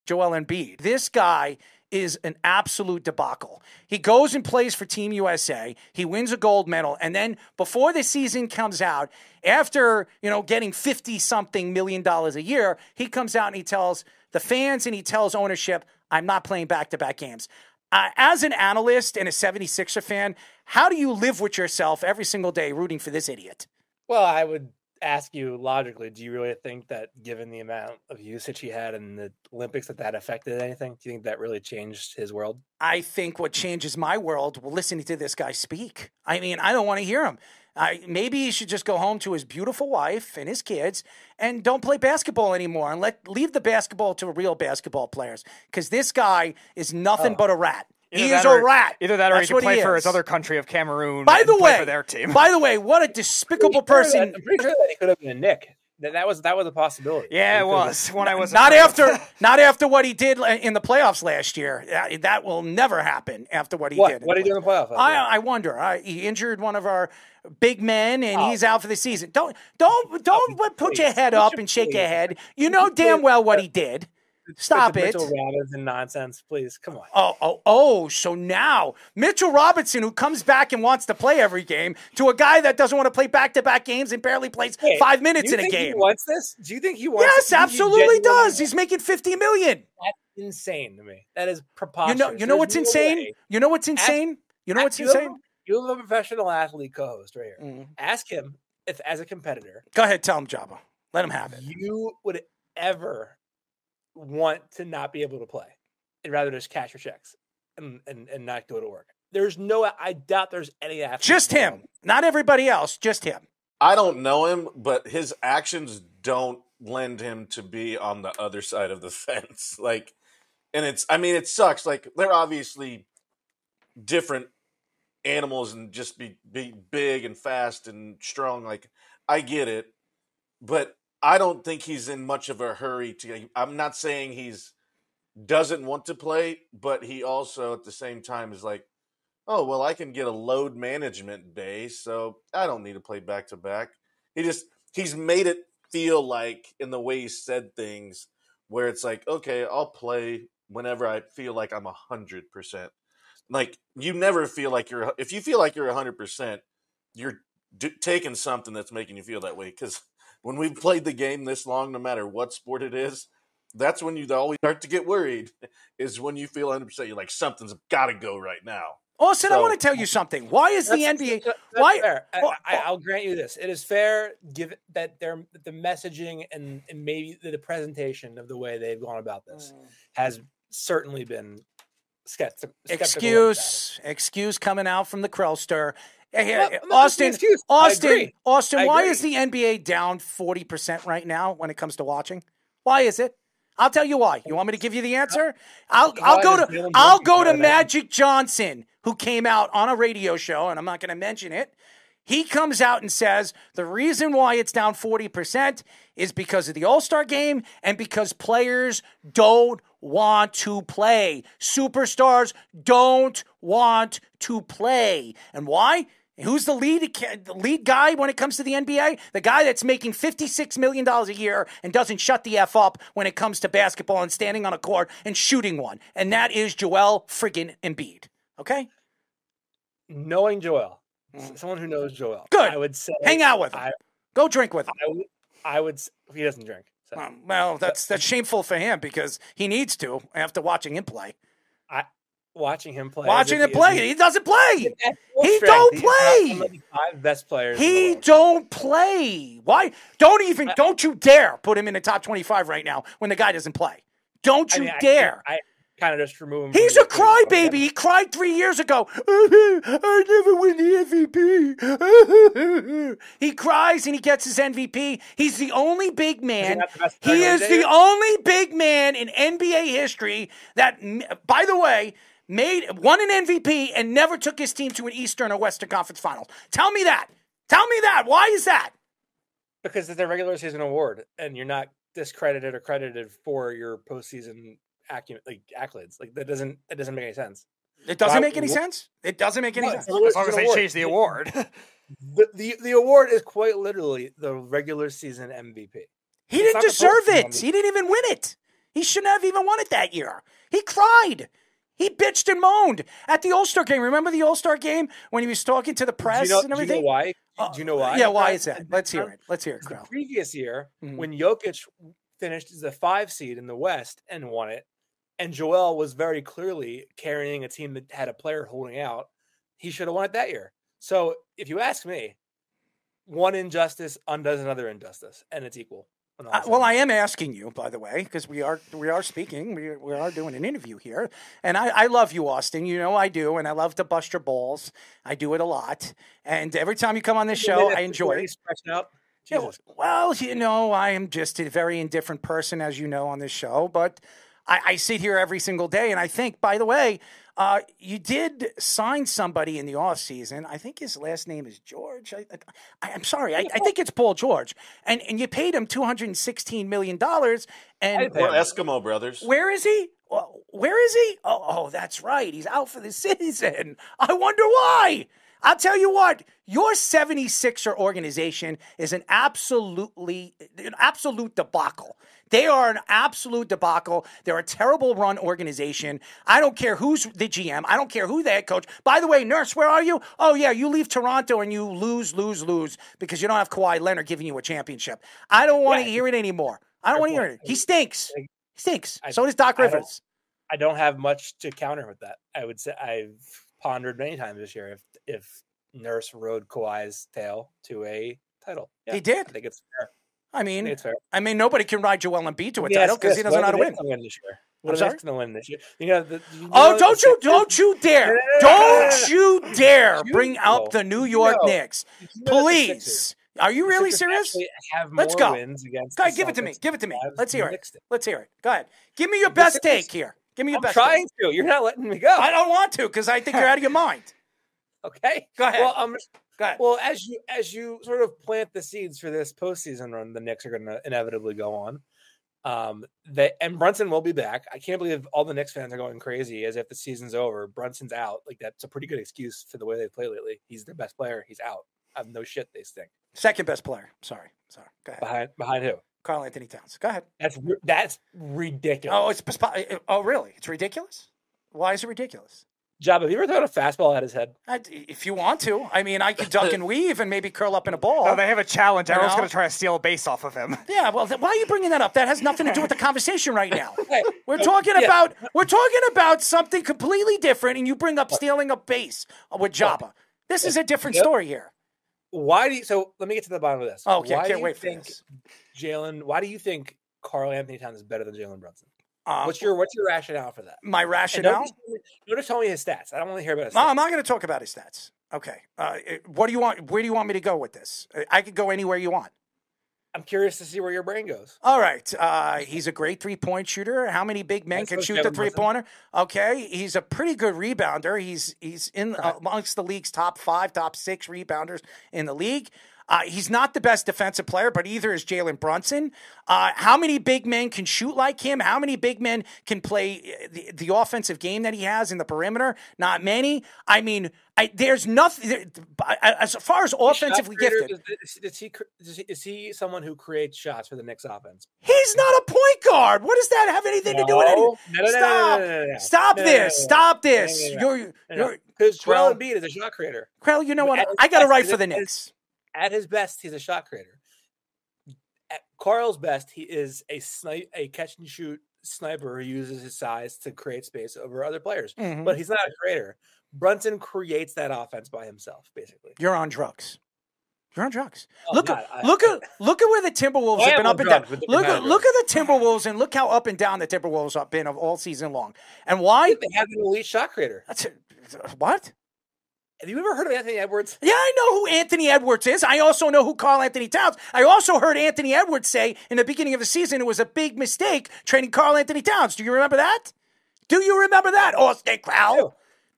Joel Embiid. This guy is an absolute debacle. He goes and plays for Team USA. He wins a gold medal. And then before the season comes out, after, getting $50-something million a year, he comes out and he tells the fans and he tells ownership, I'm not playing back-to-back games. As an analyst and a 76er fan, how do you live with yourself every single day rooting for this idiot? Well, I would ask you logically, do you really think that given the amount of usage he had in the Olympics that affected anything? Do you think that really changed his world? I think what changes my world, listening to this guy speak. I mean, I don't want to hear him. Maybe he should just go home to his beautiful wife and his kids and don't play basketball anymore and leave the basketball to real basketball players, because this guy is nothing but a rat. He is a rat. Either that or he can play for his other country of Cameroon play for their team. By the way, what a despicable person. I'm pretty sure that he could have been a Knick. That was a possibility. Yeah, it was. When I was not after what he did in the playoffs last year. That will never happen after what he did. What did he do in the playoffs? I wonder. He injured one of our big men, and he's out for the season. Don't put your head up and shake your head. You know damn well what he did. Stop it. Mitchell Robinson nonsense, please. Come on. So now Mitchell Robinson, who comes back and wants to play every game, to a guy that doesn't want to play back-to-back games and barely plays 5 minutes in a game. Do you think he wants this? Do you think he wants Yes, absolutely does. He's making $50 million. That's insane to me. That is preposterous. You know what's insane? You know what's insane? You have a professional athlete co-host right here. Mm-hmm. Ask him if, as a competitor. Go ahead, tell him, Jabba. Let him have it. You would ever want to not be able to play and rather just cash your checks and not go to work. I doubt there's any athlete. Just him, not everybody else, just him. I don't know him, but his actions don't lend him to be on the other side of the fence. It sucks. Like, they're obviously different animals and just be big and fast and strong. Like, I get it, but I don't think he's in much of a hurry to. I'm not saying he's doesn't want to play, but he also at the same time is like, oh, well, I can get a load management day, so I don't need to play back to back. He's made it feel like, in the way he said things, where it's like, okay, I'll play whenever I feel like I'm 100%. Like, you never feel like if you feel like you're 100%, you're taking something that's making you feel that way. Because when we've played the game this long, no matter what sport it is, that's when you always start to get worried, is when you feel 100%. You're like, something's got to go right now. Austin, I want to tell you something. Why is the NBA? Why? Fair. I'll grant you this. It is fair, given that the messaging and maybe the presentation of the way they've gone about this has certainly been skeptical. Excuse coming out from the Krellster. Hey, Austin, why is the NBA down 40% right now when it comes to watching? Why is it? I'll tell you why. You want me to give you the answer? I'll go to Magic Johnson, who came out on a radio show, and I'm not going to mention it. He comes out and says the reason why it's down 40% is because of the All-Star game and because players don't want to play. Superstars don't want to play. And why? Who's the lead guy when it comes to the NBA? The guy that's making $56 million a year and doesn't shut the F up when it comes to basketball and standing on a court and shooting one. And that is Joel friggin' Embiid. Okay? Knowing Joel, someone who knows Joel. Good. I would say, hang out with him. Go drink with him. I would. He doesn't drink. So. Well, that's shameful for him because he needs to after watching him play. Watching him play. He doesn't play. He don't play. One of the 5 best players. He don't play. Why? Don't you dare put him in the top 25 right now when the guy doesn't play. Don't you dare. I kind of just remove him. He's a crybaby. He cried 3 years ago. I never win the MVP. He cries and he gets his MVP. He's the only big man. He is the only big man in NBA history that, by the way, won an MVP and never took his team to an Eastern or Western Conference Finals. Tell me that. Why is that? Because it's a regular season award, and you're not discredited or credited for your postseason accolades. Like that doesn't make any sense. It doesn't make any sense. It doesn't make any sense. As long as they change the award. The award is quite literally the regular season MVP. He didn't deserve it. He didn't even win it. He shouldn't have even won it that year. He cried. He bitched and moaned at the All-Star game. Remember the All-Star game when he was talking to the press and everything? Do you know why? Do you know why? Yeah, why is that? Let's hear it. Let's hear it, Krell. The previous year, when Jokic finished as the 5 seed in the West and won it, and Joel was very clearly carrying a team that had a player holding out, he should have won it that year. So if you ask me, one injustice undoes another injustice, and it's equal. Well, I am asking you, by the way, because we are speaking. We are doing an interview here. And I love you, Austin. You know I do. And I love to bust your balls. I do it a lot. And every time you come on this show, I enjoy it. Yeah, well, you know, I am just a very indifferent person, as you know, on this show. But I sit here every single day. And I think, by the way, you did sign somebody in the offseason. I think his last name is George. I'm sorry. I think it's Paul George. And you paid him $216 million. And we're Eskimo brothers. Where is he? Where is he? Oh, that's right. He's out for the season. I wonder why. I'll tell you what, your 76er organization is an absolute debacle. They are an absolute debacle. They're a terrible run organization. I don't care who's the GM. I don't care who the head coach. By the way, Nurse, where are you? Oh, yeah, you leave Toronto and you lose because you don't have Kawhi Leonard giving you a championship. I don't want to hear it anymore. I don't want to hear it. He stinks. He stinks. So does Doc Rivers. I don't have much to counter with that. I would say I've pondered many times this year if Nurse rode Kawhi's tail to a title. Yeah, he did. I think it's fair. I mean, it's fair. I mean, nobody can ride Joel Embiid to a title because he doesn't know how to win. What are they going to win this year? Don't you dare! Don't you dare bring up the New York Knicks, please. Are you really serious? Let's go. Go ahead, give it to me. Give it to me. Let's hear it. Let's hear it. Go ahead. Give me your best take here. Give me your best. I'm trying to. You're not letting me go. I don't want to because I think you're out of your mind. Okay. Go ahead. Well, go ahead. Well, as you sort of plant the seeds for this postseason run, the Knicks are going to inevitably go on. And Brunson will be back. I can't believe all the Knicks fans are going crazy as if the season's over. Brunson's out. Like, that's a pretty good excuse for the way they play lately. He's their best player. He's out. No shit, they stink. Second best player. Sorry. Go ahead. Behind who? Karl Anthony Towns. Go ahead. That's ridiculous. Oh, really? It's ridiculous? Why is it ridiculous? Job, have you ever thrown a fastball at his head? If you want to. I mean, I could duck and weave and maybe curl up in a ball. No, they have a challenge. Everyone's going to try to steal a base off of him. Yeah, well, why are you bringing that up? That has nothing to do with the conversation right now. We're talking about something completely different, and you bring up stealing a base with Jabba. This is a different story here. So let me get to the bottom of this. Okay, I can't wait for this. Why do you think Karl Anthony Towns is better than Jalen Brunson? What's your rationale for that? My rationale? Don't tell me his stats. I don't want to hear about his stats. No, I'm not going to talk about his stats. Okay. What do you want? Where do you want me to go with this? I could go anywhere you want. I'm curious to see where your brain goes. All right. He's a great three-point shooter. How many big men can shoot the three-pointer? Okay. He's a pretty good rebounder. He's in amongst the league's top 5, top 6 rebounders in the league. He's not the best defensive player, but either is Jalen Brunson. How many big men can shoot like him? How many big men can play the offensive game that he has in the perimeter? Not many. I mean, there's nothing as far as offensively gifted. Is he someone who creates shots for the Knicks offense? He's not a point guard. What does that have anything to do with it? Stop this. Stop this. Because Joel Embiid is a shot creator. Krell, you know what? I got to write for the Knicks. At his best, he's a shot creator. At Karl's best, he is a catch and shoot sniper who uses his size to create space over other players. Mm-hmm. But he's not a creator. Brunson creates that offense by himself, basically. You're on drugs. You're on drugs. Oh, look at where the Timberwolves have been up and down. Look at the Timberwolves and look how up and down the Timberwolves have been all season long. And why? They have an elite shot creator. What? Have you ever heard of Anthony Edwards? Yeah, I know who Anthony Edwards is. I also know who Karl Anthony Towns. I also heard Anthony Edwards say in the beginning of the season it was a big mistake trading Karl Anthony Towns. Do you remember that? Austin Krell?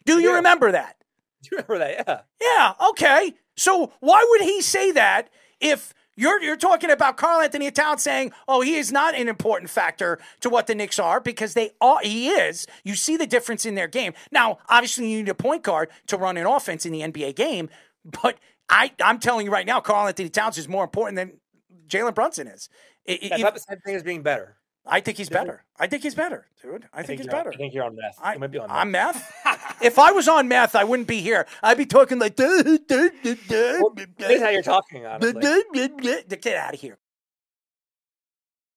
Do you remember that? Do you remember that? Yeah. Yeah, okay. So why would he say that if you're talking about Karl Anthony Towns saying, oh, he is not an important factor to what the Knicks are, because he is. You see the difference in their game. Now, obviously, you need a point guard to run an offense in the NBA game, but I'm telling you right now, Karl Anthony Towns is more important than Jalen Brunson is. That's not the same thing as being better. I think he's better. I think he's better, dude. I think he's better. I think you're on meth. You might be on meth. I'm meth? If I was on meth, I wouldn't be here. I'd be talking like... Well, this is how you're talking, honestly. Get out of here.